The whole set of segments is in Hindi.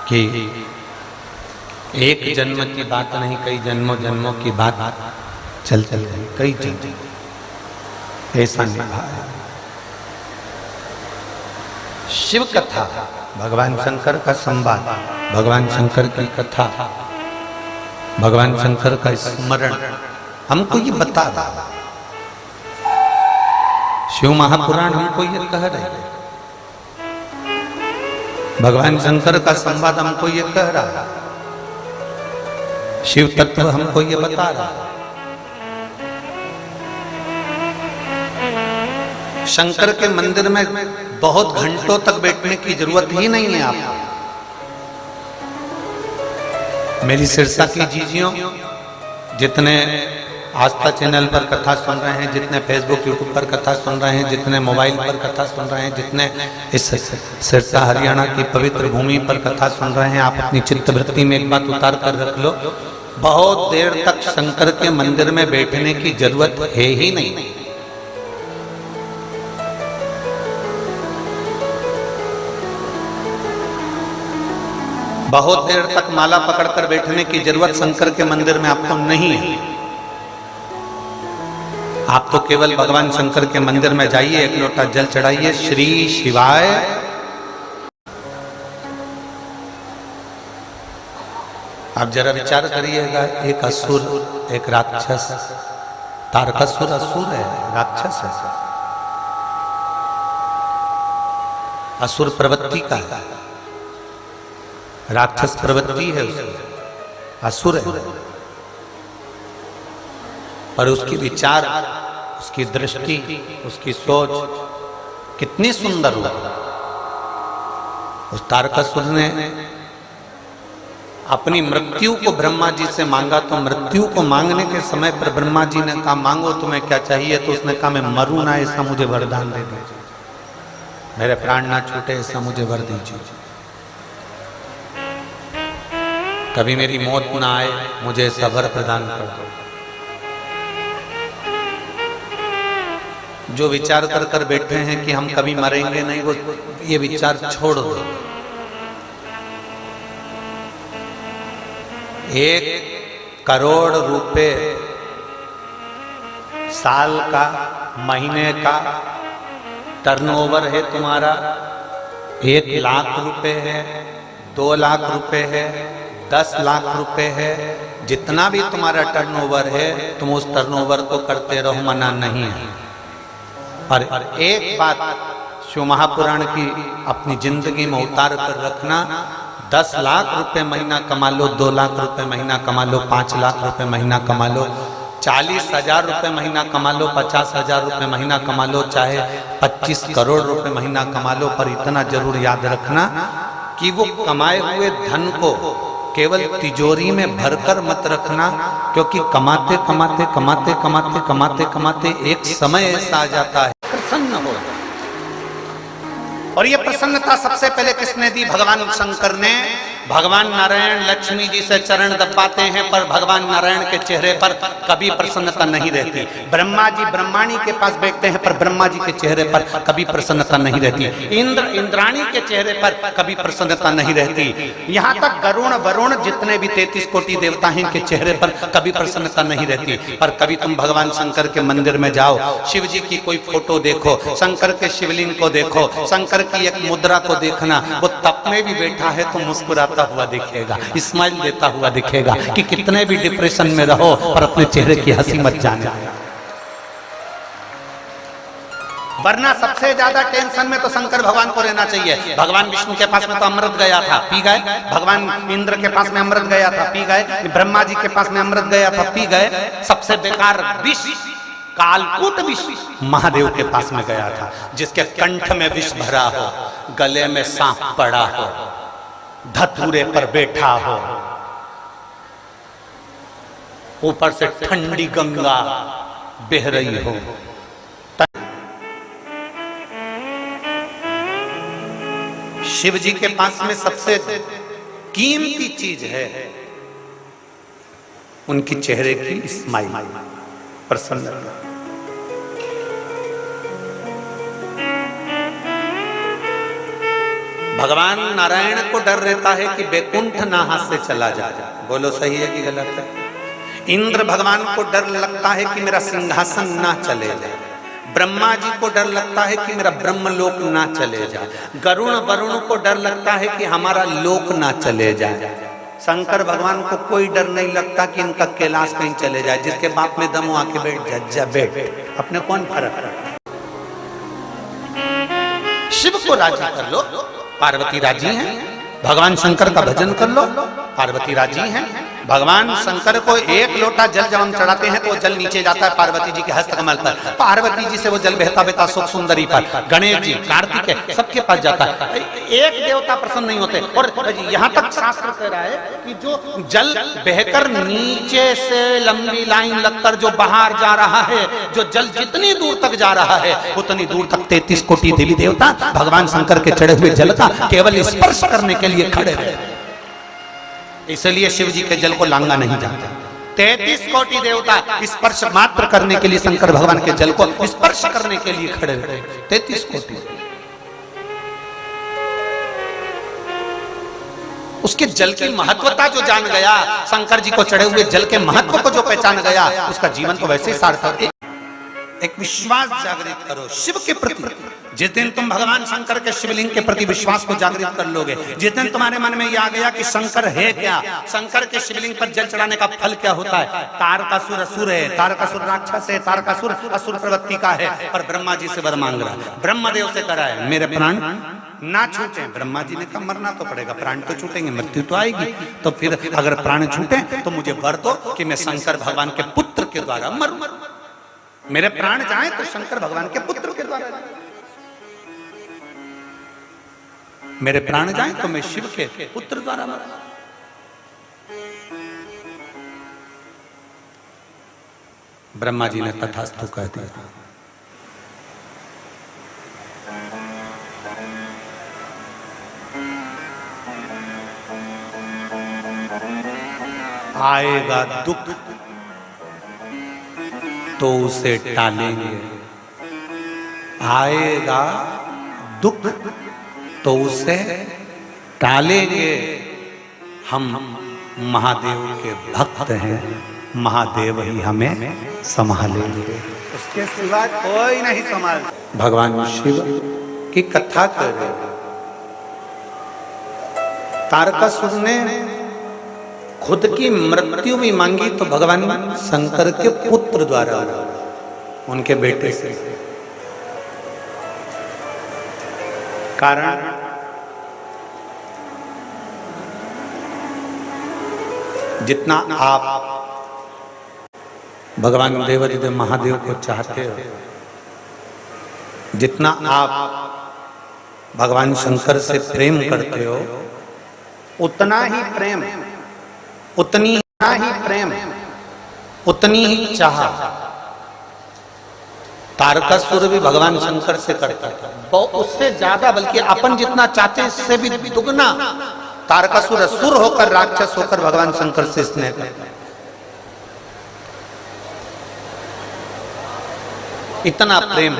कि एक जन्म की बात नहीं, कई जन्मों जन्मों की बात चल रही, कई जन्म ऐसा निभा है। शिव कथा, भगवान शंकर का संवाद, भगवान शंकर की कथा, भगवान शंकर का स्मरण हमको ये बता रहा। शिव महापुराण हमको ये कह रहे, भगवान शंकर का संवाद हमको ये कह रहा, शिव तत्व हमको ये बता रहा। शंकर के मंदिर में बहुत घंटों तक बैठने की जरूरत ही नहीं है आपको। मेरी सिरसा की जीजियों, जितने आस्था चैनल पर कथा सुन रहे हैं, जितने फेसबुक यूट्यूब पर कथा सुन रहे हैं, जितने मोबाइल पर कथा सुन रहे हैं, जितने इस सिरसा हरियाणा की पवित्र भूमि पर कथा सुन रहे हैं, आप अपनी चित्तवृत्ति में एक बात उतार कर रख लो, बहुत देर तक शंकर के मंदिर में बैठने की जरूरत है ही नहीं। बहुत देर तक माला पकड़कर बैठने की जरूरत शंकर के मंदिर में आपको नहीं है। आप तो केवल भगवान शंकर के मंदिर में जाइए, एक लोटा जल चढ़ाइए, श्री शिवाय। आप जरा विचार करिएगा, एक असुर, एक राक्षस, तारकासुर असुर है, राक्षस है, असुर प्रवृत्ति का है, राक्षस प्रवृत्ति है उसकी, असुर है, पर उसकी विचार, उसकी दृष्टि, उसकी सोच कितनी सुंदर हुआ। उस तारकासुर ने अपनी मृत्यु को ब्रह्मा जी से मांगा, तो मृत्यु को मांगने के समय पर ब्रह्मा जी ने कहा मांगो तुम्हें क्या चाहिए, तो उसने कहा मैं मरूं ना, ऐसा मुझे वरदान दे दीजिए, मेरे प्राण ना छूटे, ऐसा मुझे वर दीजिए, कभी मेरी मौत ना आए, मुझे ऐसा वर प्रदान कर दो। जो विचार कर कर बैठे हैं कि हम कभी मरेंगे नहीं, वो ये विचार छोड़ दो। 1 करोड़ रुपए साल का, महीने का टर्नओवर है तुम्हारा, 1 लाख रुपए है, 2 लाख रुपए है, 10 लाख रुपए है, जितना भी तुम्हारा टर्नओवर है तुम उस टर्नओवर को करते रहो, मना नहीं है। पर एक बात शिव महापुराण की अपनी जिंदगी में उतार कर रखना, 10 लाख रुपए महीना कमा लो, 2 लाख रुपए महीना कमा लो, 5 लाख रुपए महीना कमा लो, 40,000 रुपए महीना कमा लो, 50,000 रुपए महीना कमा लो, चाहे 25 करोड़ रुपए महीना कमा लो, पर इतना जरूर याद रखना कि वो कमाए हुए धन को केवल तिजोरी में भरकर मत रखना, क्योंकि कमाते कमाते कमाते कमाते कमाते कमाते एक समय ऐसा आ जाता है प्रसन्न हो। और ये प्रसन्नता सबसे पहले किसने दी? भगवान शंकर ने। भगवान नारायण लक्ष्मी जी से चरण दबाते हैं, पर भगवान नारायण के चेहरे पर कभी प्रसन्नता नहीं रहती। ब्रह्मा जी ब्रह्माणी के पास बैठते हैं, पर ब्रह्मा जी के चेहरे पर कभी प्रसन्नता नहीं रहती। इंद्र इंद्राणी के चेहरे पर कभी प्रसन्नता नहीं रहती। यहाँ तक गरुण वरुण जितने भी 33 कोटि देवता हैं, इनके चेहरे पर कभी प्रसन्नता नहीं रहती। पर कभी तुम भगवान शंकर के मंदिर में जाओ, शिव जी की कोई फोटो देखो, शंकर के शिवलिंग को देखो, शंकर की एक मुद्रा को देखना, वो तप में भी बैठा है तो मुस्कुराता हुआ दिखेगा, स्माइल देता हुआ दिखेगा कि कितने भी डिप्रेशन में रहो पर अपने चेहरे की हंसी मत जाने। वरना सबसे ज्यादा टेंशन में तो शंकर भगवान को रहना चाहिए। भगवान विष्णु के पास में तो अमृत गया था, पी गए। भगवान इंद्र के पास में अमृत गया था, पी गए। ब्रह्मा जी के पास में अमृत गया था, पी गए। सबसे बेकार विष, कालकूट विष महादेव के पास में गया था, जिसके कंठ में विष भरा हो, गले में सांप पड़ा हो, धतूरे पर बैठा हो, ऊपर से ठंडी गंगा बह रही हो। शिव जी के पास में सबसे कीमती चीज है उनकी चेहरे की स्माइल, प्रसन्नता। भगवान नारायण को डर रहता है कि बैकुंठ ना हाथ से चला जाए। बोलो सही है कि गलत है? इंद्र भगवान को डर लगता है कि मेरा सिंहासन ना चले जाए। ब्रह्मा जी को डर लगता है कि मेरा ब्रह्मलोक ना चले जाए। गरुण वरुण को डर लगता है कि हमारा लोक ना चले जाए। शंकर भगवान को कोई डर नहीं लगता कि इनका कैलाश कहीं चले जाए। जिसके बाप में दम हो आके बैठ जा बैठ, अपने कौन फर्क रखता? शिव को राजी कर लो, पार्वती राजी हैं। भगवान शंकर का भजन कर लो, पार्वती राजी हैं। भगवान शंकर को एक लोटा जल जब हम चढ़ाते हैं तो वो जल नीचे जाता है पार्वती जी के हस्तकमल पर। पार्वती जी से वो जल बहता बहता सुख सुंदरी पर, गणेश जी, कार्तिक है, सबके पास जाता है। एक देवता प्रसन्न नहीं होते। और यहाँ तक शास्त्र कह रहा है कि जो जल बहकर नीचे से लंबी लाइन लगकर जो बाहर जा रहा है, जो जल जितनी दूर तक जा रहा है उतनी दूर तक 33 कोटि देवी देवता भगवान शंकर के चढ़े हुए जल का केवल स्पर्श करने के लिए खड़े रहे। इसलिए शिव जी के जल को लांगा नहीं जाता। 33 कोटि देवता स्पर्श मात्र करने के लिए शंकर भगवान के जल को स्पर्श करने के लिए खड़े रहे। 33 कोटि। उसके जल की महत्वता जो जान गया, शंकर जी को चढ़े हुए जल के महत्व को जो पहचान गया, उसका जीवन तो वैसे ही सार्थक। एक विश्वास जागृत करो शिव के प्रति। जिस दिन तुम भगवान शंकर के शिवलिंग के प्रति विश्वास को जागृत कर लोगे, जिस दिन तुम्हारे मन में यह आ गया कि शंकर है क्या, शंकर के शिवलिंग पर जल चढ़ाने का फल क्या होता है। तारकासुर असुर है, तारकासुर राक्षस है, तारकासुर असुर प्रवृत्ति का है, और ब्रह्मा जी से वर मांग रहा है। ब्रह्मदेव से करा है मेरे प्राण ना छूटे। ब्रह्मा जी ने कहा मरना तो पड़ेगा, प्राण तो छूटेंगे, मृत्यु तो आएगी, तो फिर अगर प्राण छूटे तो मुझे वर दो कि मैं शंकर भगवान के पुत्र के द्वारा मरूं। मेरे प्राण जाए तो शंकर भगवान के पुत्र के द्वारा, मेरे प्राण जाए तो मैं शिव के पुत्र द्वारा मरूं। ब्रह्मा जी ने तथास्तु कह दिया। आएगा दुख तो उसे टालेंगे, आएगा दुख तो उसे टालेंगे। हम महादेव के भक्त हैं, महादेव ही हमें संभालेंगे, उसके सिवा कोई नहीं संभाल। भगवान शिव की कथा कर रहे। तारकासुर ने खुद की मृत्यु भी मांगी तो भगवान शंकर के पुत्र द्वारा, उनके बेटे से। कारण जितना आप भगवान देवाधिदेव महादेव को चाहते हो, जितना आप भगवान शंकर से प्रेम करते हो, उतना ही प्रेम, उतनी ही प्रेम, उतनी ही चाह तारकासुर भी भगवान शंकर से करता था। उससे ज्यादा, बल्कि अपन जितना चाहते हैं इससे भी दुगना तारकासुर असुर होकर, राक्षस होकर भगवान शंकर से स्नेह करता। इतना प्रेम।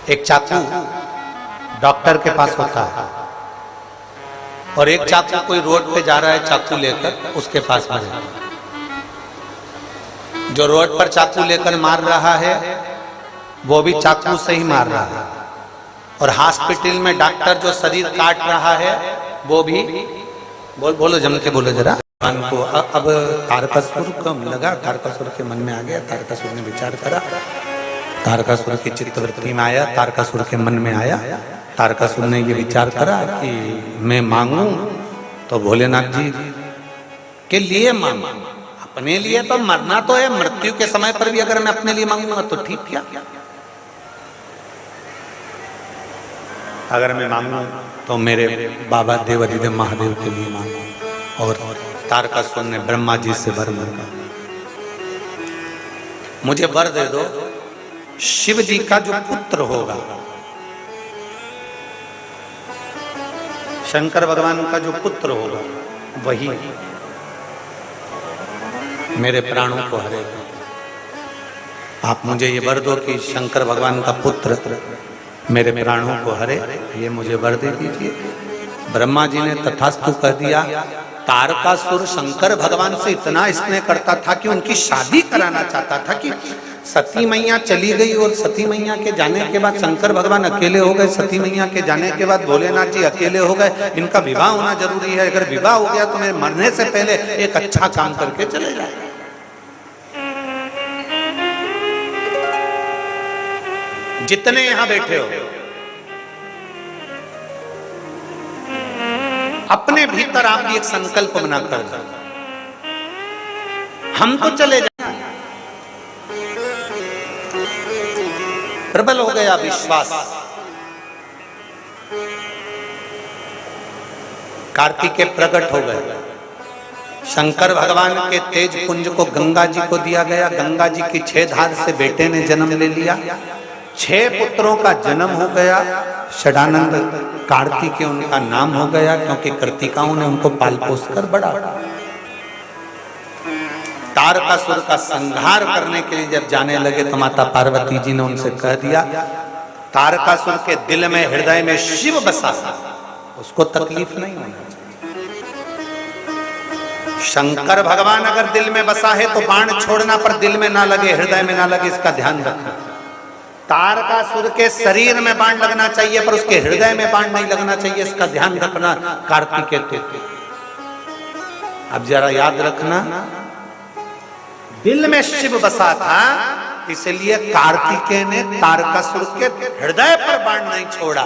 एक चाकू डॉक्टर के पास होता है, और एक चाकू कोई रोड पे जा रहा है चाकू लेकर, उसके पास में जो रोड पर चाकू लेकर मार रहा है वो भी चाकू से ही मार रहा है, और हॉस्पिटल में डॉक्टर जो शरीर काट रहा है वो भी बोलो जम के बोलो जरा को। अब तारकासुर को लगा, तारकासुर के मन में आ गया, तारकासुर ने विचार करा, तारकासुर की चित्तवृत्ति में आया, तारकासुर के मन में आया। तारकासुर ने ये विचार करा कि मैं मांगू तो भोलेनाथ जी के लिए मांगू, अपने लिए तो मरना तो है, मृत्यु के समय पर भी अगर मैं अपने लिए मांगूंगा तो ठीक क्या, अगर मैं मांगू तो मेरे बाबा देवाधिदेव महादेव के लिए मांगू। और तारकासुर ने ब्रह्मा जी से वर मांगा, मुझे वर दे दो, शिव जी का जो पुत्र होगा, शंकर भगवान का जो पुत्र होगा वही मेरे प्राणों को हरेगा। आप मुझे ये वर दो कि शंकर भगवान का पुत्र मेरे प्राणों को हरे, ये मुझे वर दे दीजिए। ब्रह्मा जी ने तथास्तु कह दिया। तारकासुर शंकर भगवान से इतना स्नेह करता था कि उनकी शादी कराना चाहता था कि सती मैया चली गई और सती मैया के जाने के बाद शंकर भगवान अकेले हो गए, सती मैया के जाने के बाद भोलेनाथ जी अकेले हो गए, इनका विवाह होना जरूरी है। अगर विवाह हो गया तो मैं मरने से पहले एक अच्छा काम करके चले जाए। जितने यहां बैठे हो अपने भीतर आप भी एक संकल्प बना कर दो, हम तो चले जाए। प्रबल हो गया विश्वास। कार्तिकेय प्रकट हो गए। शंकर भगवान के तेज पुंज को गंगा जी को दिया गया। गंगा जी की 6 धार से बेटे ने जन्म ले लिया। 6 पुत्रों का जन्म हो गया। षडानंद कार्तिकेय उनका नाम हो गया, क्योंकि कर्तिकाओं ने उनको पाल पोस कर बड़ा। तारकासुर का संहार करने के लिए जब जाने लगे तो माता पार्वती जी ने उनसे कह दिया, तारकासुर के दिल में हृदय में शिव बसा, उसको तकलीफ नहीं होनी चाहिए। शंकर भगवान अगर दिल में बसा है तो बाण छोड़ना पर दिल में ना लगे, हृदय में ना लगे, इसका ध्यान रखना। तारकासुर के शरीर में बाण लगना चाहिए पर उसके हृदय में बाण नहीं लगना चाहिए, इसका ध्यान रखना। कार्तिकेय अब जरा याद रखना, दिल में शिव बसा था, इसलिए कार्तिकेय ने तारकासुर के हृदय पर बाण नहीं छोड़ा,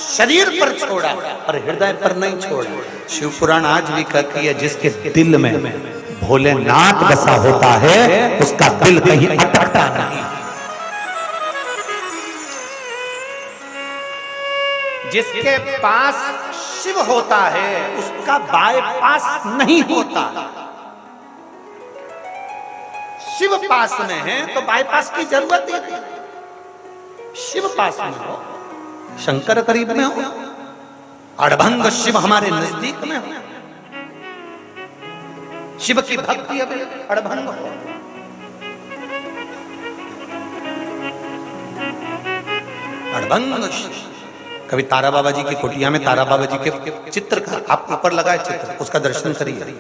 शरीर पर छोड़ा पर हृदय पर नहीं छोड़ा। शिव पुराण आज भी कहती है, जिसके दिल में भोलेनाथ बसा होता है उसका दिल कहीं अटकता नहीं। जिसके पास शिव होता है उसका बाईपास नहीं होता। शिव पास में है तो बाईपास की जरूरत ही नहीं। शिव पास में हो, शंकर करीब में हो, अड़भंग शिव हमारे नजदीक में हो, शिव की भक्ति अब अड़भंग हो। अड़भंग कभी तारा बाबा जी की कुटिया में तारा बाबा जी के चित्र का आप ऊपर लगाए चित्र, उसका दर्शन करिए,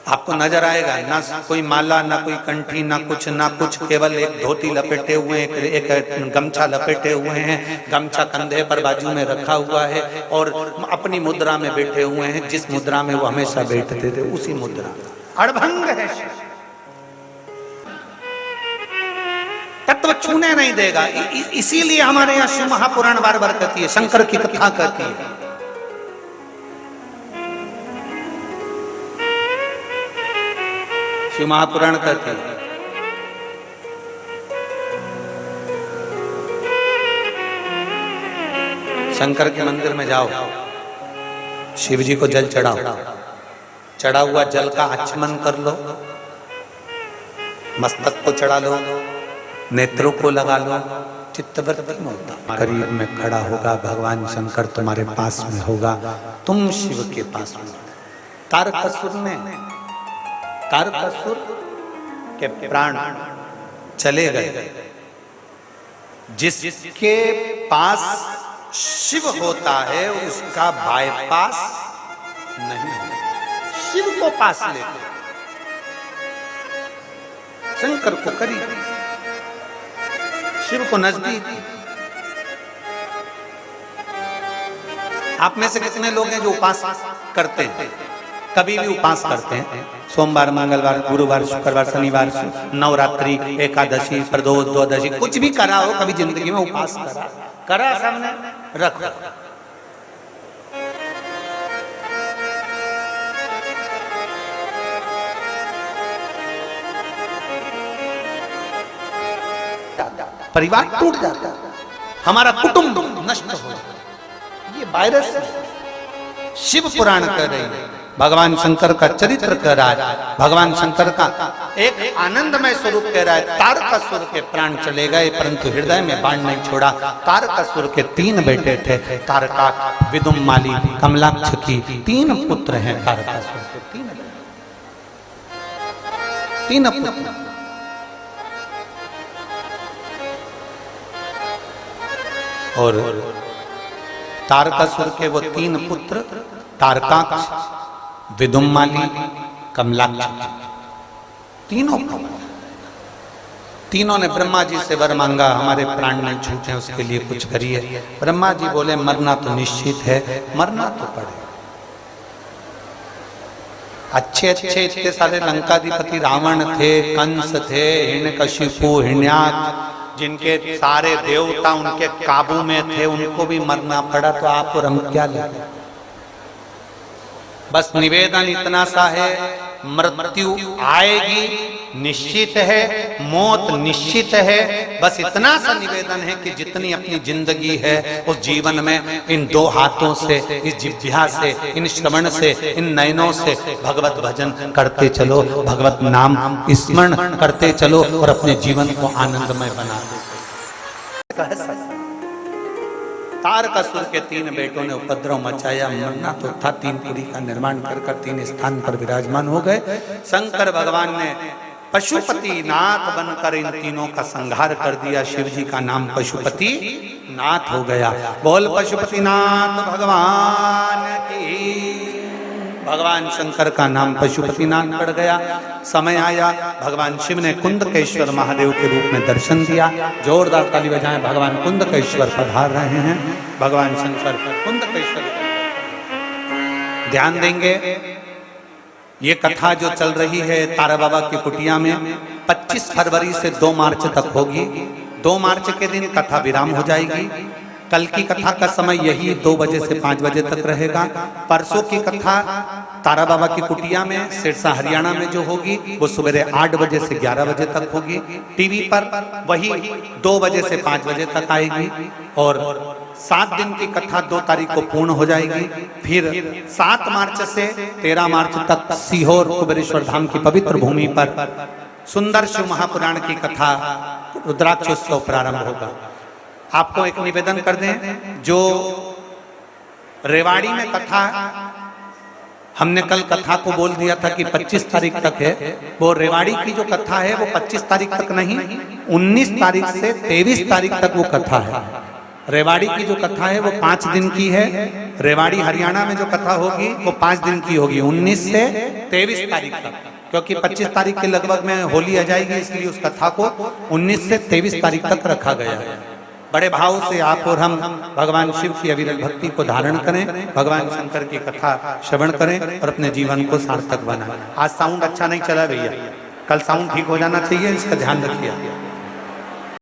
आपको नजर आएगा ना कोई माला, ना कोई कंठी, ना कुछ, केवल एक धोती लपेटे हुए हैं, एक गमछा लपेटे हुए हैं, गमछा कंधे पर बाजू में रखा हुआ है और अपनी मुद्रा में बैठे हुए हैं। जिस मुद्रा में वो हमेशा बैठते थे उसी मुद्रा। अड़भंग है, तत्व छूने नहीं देगा। इसीलिए हमारे यहाँ शिव महापुराण बार बार कहती है, शंकर की कथा कहती है। शिव महापुराण कहती है शंकर के मंदिर में जाओ, शिव जी को जल चढ़ाओ, चढ़ा हुआ जल का आचमन कर लो, मस्तक को चढ़ा लो, नेत्रों को लगा लो, चित्तवृत्ति में होता। करीब में खड़ा होगा भगवान शंकर, तुम्हारे पास में होगा, तुम शिव के पास में। तारकासुर के प्राण चले गए। जिसके पास शिव होता है उसका बाईपास नहीं है। शिव को पास लेते, शंकर को करीब, शिव को नजदीक। आप में से कितने लोग हैं जो उपास करते हैं? कभी भी उपास करते हैं? सोमवार, मंगलवार, गुरुवार, शुक्रवार, शनिवार, नवरात्रि, एकादशी, प्रदोष, द्वादशी, कुछ भी करा हो कभी जिंदगी में उपास करा सामने रखो। परिवार टूट जाता, हमारा कुटुंब नष्ट हो जाता। ये वायरस शिव पुराण कह रही है। भगवान शंकर का चरित्र कह रहा है, भगवान शंकर का एक आनंदमय स्वरूप कह रहा है। तारकासुर के प्राण चले गए परंतु हृदय में बाण नहीं छोड़ा। तारकासुर के 3 बेटे थे, तारका, विदुम्माली, कमलाक्ष की 3 पुत्र हैं तारकासुर के, 3 पुत्र। और तारकासुर के वो 3 पुत्र तारकाक्ष, विदुम्माली, कमलाक्ष, तीनों ने ब्रह्मा जी से वर मांगा, हमारे प्राण नहीं छूटे उसके लिए कुछ करिए। ब्रह्मा जी बोले मरना तो निश्चित है, मरना तो पड़े। अच्छे इतने सारे लंकाधिपति रावण थे, कंस थे, हिरण्यकशिपु, हिरण्याक्ष, जिनके सारे देवता उनके काबू में थे, उनको भी मरना पड़ा, तो आप और हम क्या लेंगे। बस निवेदन इतना सा है, मृत्यु आएगी, निश्चित है, मौत निश्चित है। बस इतना सा निवेदन है कि जितनी अपनी जिंदगी है उस जीवन में इन 2 हाथों से, इस जिह्वा से, इन श्रवण से, इन नयनों से भगवत भजन करते चलो, भगवत नाम स्मरण करते चलो और अपने जीवन को आनंदमय बना दो। तारकासुर के 3 बेटों ने उपद्रव मचाया, मरना तो था, 3 पुरी का निर्माण कर 3 स्थान पर विराजमान हो गए। शंकर भगवान ने पशुपति नाथ बनकर इन तीनों का संहार कर दिया। शिव जी का नाम पशुपति नाथ हो गया। बोल पशुपति नाथ भगवान की। भगवान शंकर का नाम पशुपति नाथ पड़ गया। समय आया, भगवान शिव ने कुंदकेश्वर महादेव के रूप में दर्शन दिया। जोरदार ताली बजाएं, भगवान कुंदकेश्वर पधार रहे हैं। भगवान शंकर कुंदकेश्वर। ध्यान देंगे, ये कथा जो चल रही है तारा बाबा की कुटिया में 25 फरवरी से 2 मार्च तक होगी। 2 मार्च के दिन कथा विराम हो जाएगी। कल की कथा का समय यही 2 बजे से 5 बजे तक रहेगा। परसों की कथा तारा बाबा की कुटिया में सिरसा हरियाणा में जो होगी वो सवेरे 8 बजे से 11 बजे तक होगी। टीवी पर वही 2 बजे से 5 बजे तक आएगी। और 7 दिन की कथा 2 तारीख को पूर्ण हो जाएगी। फिर 7 मार्च से 13 मार्च तक सीहोर कुबेरेश्वर धाम की पवित्र भूमि पर सुंदर शिव महापुराण की कथा रुद्राक्षोत्सव प्रारंभ होगा। आपको एक निवेदन कर दें, जो रेवाड़ी में कथा, हमने कल कथा को बोल दिया था कि 25 तारीख तक है, वो रेवाड़ी की जो कथा है वो 25 तारीख तक नहीं, 19 तारीख से 23 तारीख तक वो कथा है। रेवाड़ी की जो कथा है वो 5 दिन की है। रेवाड़ी हरियाणा में जो कथा होगी वो 5 दिन की होगी, 19 से 23 तारीख तक, क्योंकि 25 तारीख के लगभग में होली आ जाएगी, इसलिए उस कथा को 19 से 23 तारीख तक रखा गया है। बड़े भाव से आप और हम भगवान शिव की अविरल भक्ति को धारण करें, भगवान शंकर की कथा श्रवण करें और अपने जीवन को सार्थक बनाएं। आज साउंड अच्छा नहीं चला भैया, कल साउंड ठीक हो जाना चाहिए, इसका ध्यान रखिए।